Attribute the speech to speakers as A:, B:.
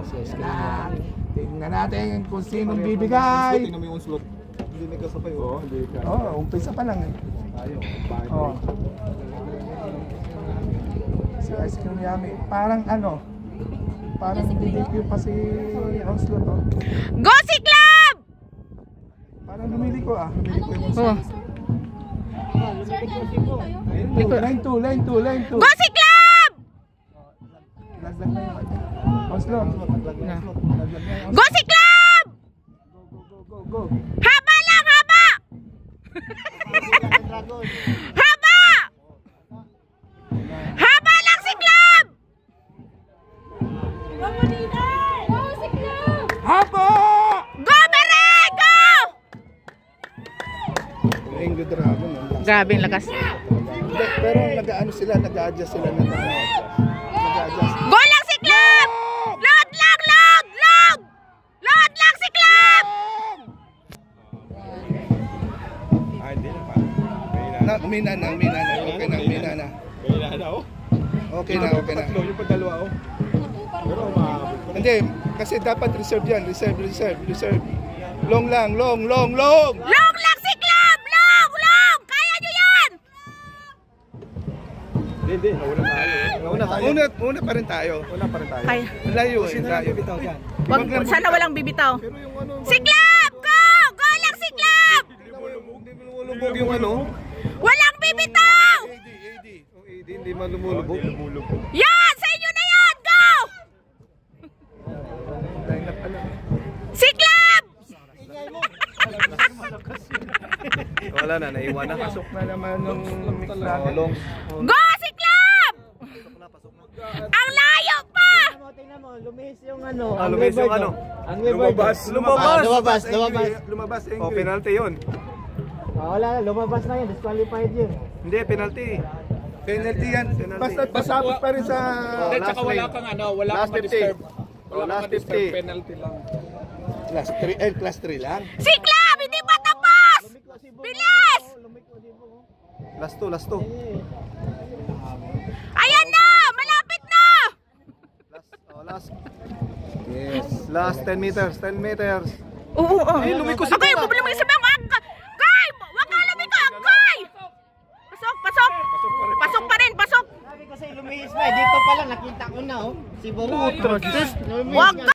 A: Si Ice Cream Yami. Tingnan natin kung sinong bibigay.
B: Tingnan mo yung slot. Hindi nagkasabay. Oo, hindi ka.
A: Umpisa pa lang eh.
B: Tayo.
A: Si Ice Cream Yami. Parang parang DDQ pa si Onslaught.
C: Go si Club!
A: Parang lumili ko yung Onslaught. Line 2.
C: Go si Club!
A: Lagdag na yung Onslaught.
C: Go si Club!
A: Go.
C: Haba lang, haba! Haba! Haba lang si Club! Go si Club!
A: Haba!
C: Go, Mere! Go!
B: Yung good dragon.
C: Grabe yung lakas.
B: Pero nag-a-adjust sila ng nag-a-adjust.
C: Go lang si Club! Load lang, load! Load! Load lang si Club!
B: Hindi na pa. Umina na. Okay na, umina na. Okay na. Yung pagdalawa Pero hindi, kasi dapat reserve yan. Reserve. Long lang.
C: Long lang si Club! Long! Kaya nyo yan!
B: Hindi, Una pa rin tayo.
C: Kaya.
B: Layo.
C: Sana walang bibitaw.
B: Pero yung
C: Si Club! Go! Go lang si Club!
B: lumulubog yung
C: Walang bibitaw!
B: AD, hindi man lumulubog.
C: Yan! Sa inyo na yan! Go! Si Club!
B: Wala na, naiwan na. Pasok na naman ng long.
C: Go si Club! Ang layo pa!
D: Tingnan mo, lumihis yung
B: Lumabas yung
D: Lumabas.
B: Oh, penalty yun.
D: Wala, lumabas na yun, disqualified yun.
B: Hindi, penalty. Penalty yan. Basta pasabot pa rin sa
E: Tsaka wala kang wala kang ma-disturb. Wala kang ma-disturb, penalty lang.
B: Class 3 lang.
C: Si Club! Hindi pa tapos! Bilis!
B: Last 2.
C: Ayan na! Malapit na!
B: Last. Yes. Last 10 meters.
C: Oo. Lumiko sa Kay, bumili sa bang Kay! Wag ka lumiko! Kay! Pasok pa rin.
D: Sabi ko sa lumihis na, dito pa lang nakita ko na Si Boro.
C: Wag ka!